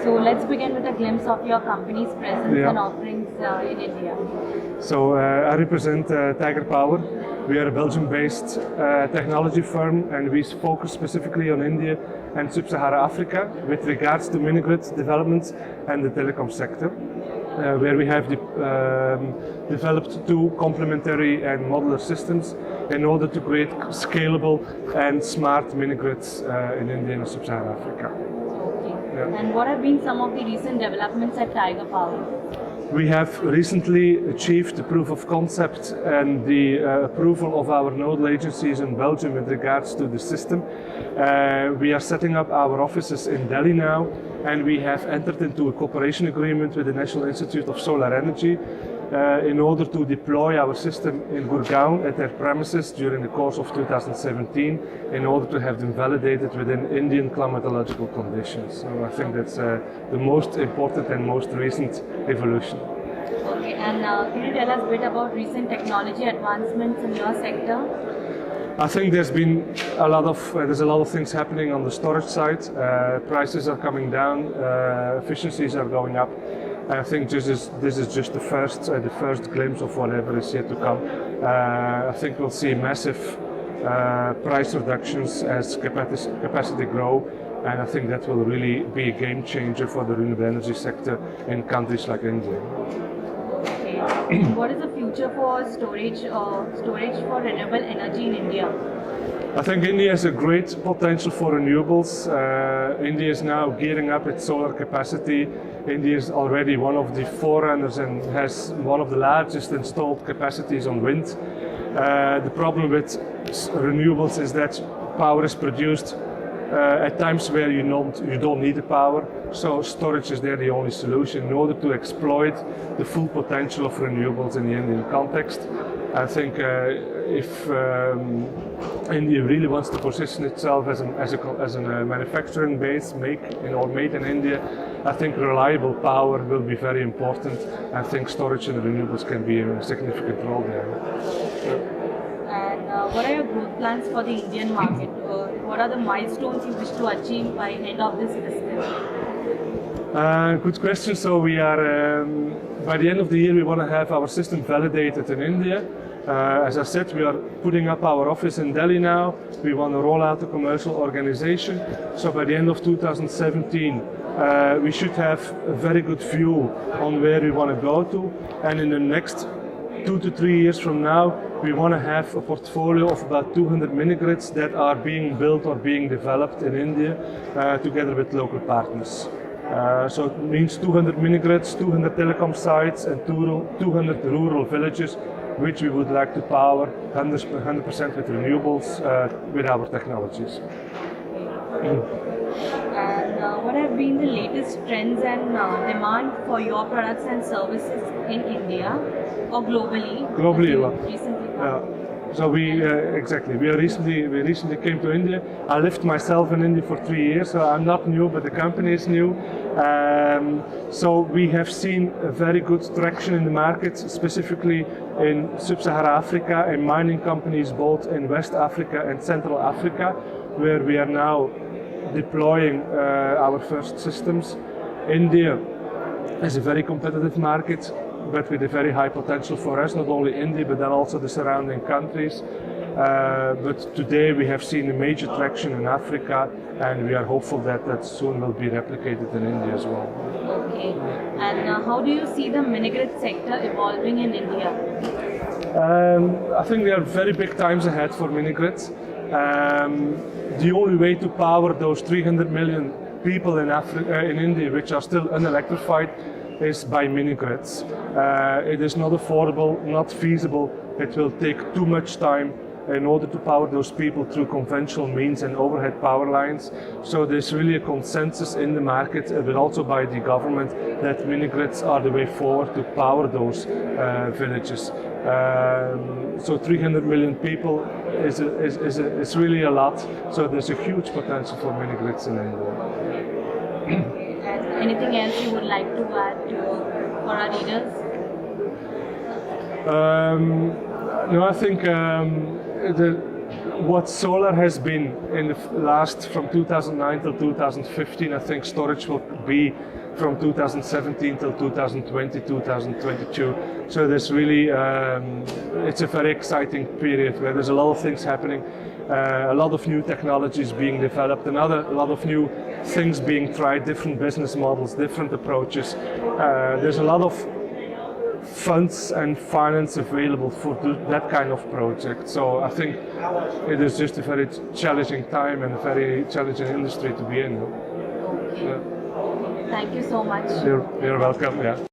So let's begin with a glimpse of your company's presence and offerings in India. So I represent Tiger Power. We are a Belgium-based technology firm, and we focus specifically on India and Sub-Saharan Africa with regards to mini-grid developments and the telecom sector, where we have developed two complementary and modular systems in order to create scalable and smart mini-grids in India and Sub-Saharan Africa. And what have been some of the recent developments at Tiger Power? We have recently achieved the proof of concept and the approval of our nodal agencies in Belgium with regards to the system. We are setting up our offices in Delhi now, and we have entered into a cooperation agreement with the National Institute of Solar Energy in order to deploy our system in Gurgaon at their premises during the course of 2017 in order to have them validated within Indian climatological conditions. So I think that's the most important and most recent evolution. Okay, and can you tell us a bit about recent technology advancements in your sector? I think there's a lot of things happening on the storage side. Prices are coming down, efficiencies are going up. I think this is just the first glimpse of whatever is yet to come. I think we'll see massive price reductions as capacity grow, and I think that will really be a game changer for the renewable energy sector in countries like India. Okay. What is the future for storage for renewable energy in India? I think India has a great potential for renewables. India is now gearing up its solar capacity. India is already one of the forerunners and has one of the largest installed capacities on wind. The problem with renewables is that power is produced at times where you don't need the power, so storage is there the only solution in order to exploit the full potential of renewables in the Indian context. I think if India really wants to position itself as a manufacturing base, made in India, I think reliable power will be very important. I think storage and renewables can be a significant role there. And what are your growth plans for the Indian market? What are the milestones you wish to achieve by end of this fiscal? Good question. So we are, by the end of the year, we want to have our system validated in India. As I said, we are putting up our office in Delhi now. We want to roll out a commercial organization. So by the end of 2017, we should have a very good view on where we want to go to. And in the next 2 to 3 years from now, we want to have a portfolio of about 200 mini-grids that are being built or being developed in India together with local partners. So it means 200 mini-grids, 200 telecom sites, and 200 rural villages, which we would like to power 100% with renewables with our technologies. And what have been the latest trends and demand for your products and services in India or globally? Recently. So we recently came to India. I lived myself in India for 3 years, so I'm not new, but the company is new. So we have seen a very good traction in the market, specifically in Sub-Saharan Africa and mining companies both in West Africa and Central Africa, where we are now deploying our first systems. India is a very competitive market, but with a very high potential for us, not only India, but then also the surrounding countries. But today we have seen a major traction in Africa, and we are hopeful that that soon will be replicated in India as well. Okay. And how do you see the mini-grid sector evolving in India? I think there are very big times ahead for mini-grids. The only way to power those 300 million people in India which are still unelectrified is by mini-grids. It is not affordable, not feasible. It will take too much time in order to power those people through conventional means and overhead power lines. So there's really a consensus in the market, but also by the government, that mini-grids are the way forward to power those villages. So 300 million people is really a lot. So there's a huge potential for mini-grids in India. And anything else you would like to add for our readers? No, I think what solar has been in the last, from 2009 till 2015, I think storage will be from 2017 till 2020, 2022. So there's really, it's a very exciting period where there's a lot of things happening, a lot of new technologies being developed, a lot of new things being tried, different business models, different approaches. There's a lot of funds and finance available for that kind of project. So I think it is just a very challenging time and a very challenging industry to be in. Okay. Thank you so much. You're welcome. Yeah.